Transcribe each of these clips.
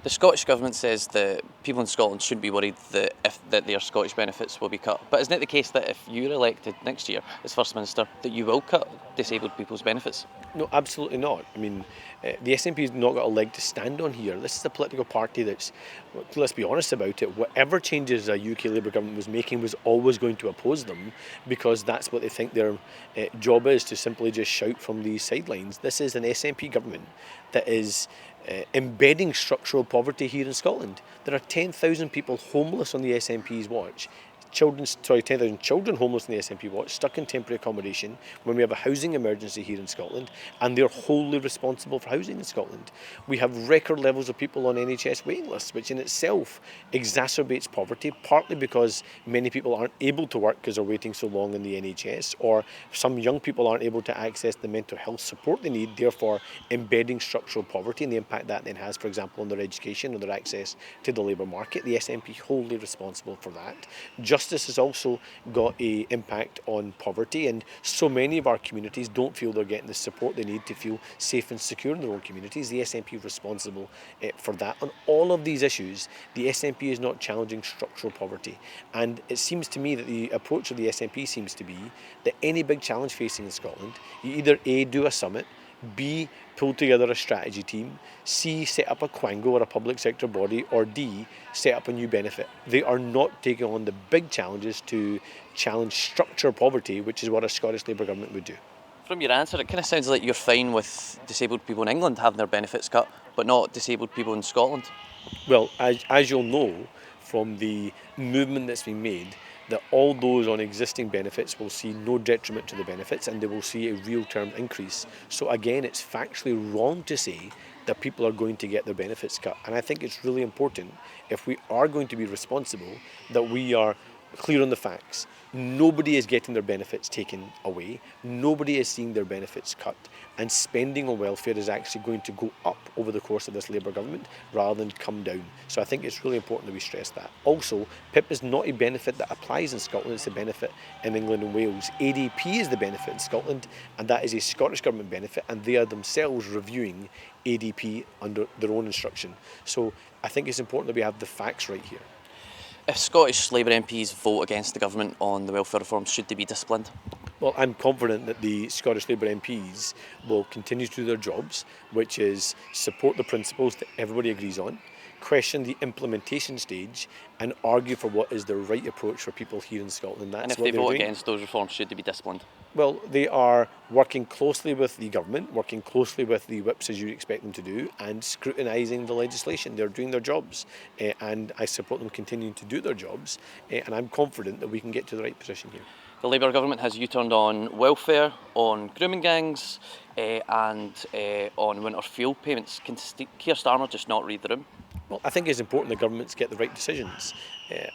The Scottish Government says that people in Scotland shouldn't be worried that their Scottish benefits will be cut. But isn't it the case that if you're elected next year as First Minister, that you will cut disabled people's benefits? No, absolutely not. I mean, the SNP's not got a leg to stand on here. This is a political party that's, let's be honest about it, whatever changes a UK Labour government was making was always going to oppose them, because that's what they think their job is, to simply just shout from the sidelines. This is an SNP government that is embedding structural poverty here in Scotland. There are 10,000 people homeless on the SNP's watch. 10,000 children homeless in the SNP watch, stuck in temporary accommodation when we have a housing emergency here in Scotland, and they're wholly responsible for housing in Scotland. We have record levels of people on NHS waiting lists, which in itself exacerbates poverty, partly because many people aren't able to work because they're waiting so long in the NHS, or some young people aren't able to access the mental health support they need, therefore embedding structural poverty and the impact that then has, for example, on their education or their access to the labour market. The SNP wholly responsible for that. Justice has also got an impact on poverty, and so many of our communities don't feel they're getting the support they need to feel safe and secure in their own communities. The SNP is responsible for that. On all of these issues, the SNP is not challenging structural poverty, and it seems to me that the approach of the SNP seems to be that any big challenge facing in Scotland, you either A, do a summit, B, pull together a strategy team, C, set up a quango or a public sector body, or D, set up a new benefit. They are not taking on the big challenges to challenge structural poverty, which is what a Scottish Labour government would do. From your answer, it kind of sounds like you're fine with disabled people in England having their benefits cut, but not disabled people in Scotland. Well, as you'll know from the movement that's been made, that all those on existing benefits will see no detriment to the benefits, and they will see a real term increase. So again, it's factually wrong to say that people are going to get their benefits cut. And I think it's really important, if we are going to be responsible, that we are clear on the facts. Nobody is getting their benefits taken away. Nobody is seeing their benefits cut. And spending on welfare is actually going to go up over the course of this Labour government rather than come down. So I think it's really important that we stress that. Also, PIP is not a benefit that applies in Scotland, it's a benefit in England and Wales. ADP is the benefit in Scotland, and that is a Scottish Government benefit, and they are themselves reviewing ADP under their own instruction. So I think it's important that we have the facts right here. If Scottish Labour MPs vote against the government on the welfare reforms, should they be disciplined? Well, I'm confident that the Scottish Labour MPs will continue to do their jobs, which is support the principles that everybody agrees on, question the implementation stage, and argue for what is the right approach for people here in Scotland. And if they vote against those reforms, should they be disciplined? Well, they are working closely with the government, working closely with the whips as you expect them to do, and scrutinising the legislation. They're doing their jobs, and I support them continuing to do their jobs, and I'm confident that we can get to the right position here. The Labour government has U-turned on welfare, on grooming gangs, and on winter fuel payments. Can Keir Starmer just not read the room? Well, I think it's important that governments get the right decisions.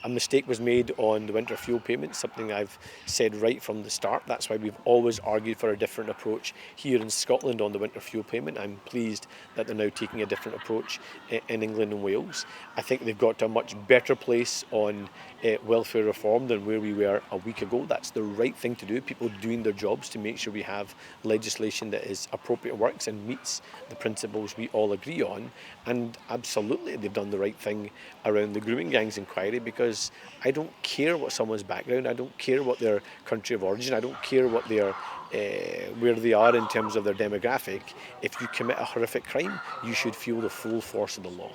A mistake was made on the winter fuel payments, something I've said right from the start. That's why we've always argued for a different approach here in Scotland on the winter fuel payment. I'm pleased that they're now taking a different approach in England and Wales. I think they've got to a much better place on welfare reform than where we were a week ago. That's the right thing to do, people doing their jobs to make sure we have legislation that is appropriate, works and meets the principles we all agree on. And absolutely they've done the right thing around the grooming gangs inquiry, because I don't care what someone's background, I don't care what their country of origin, I don't care what their where they are in terms of their demographic. If you commit a horrific crime, you should feel the full force of the law.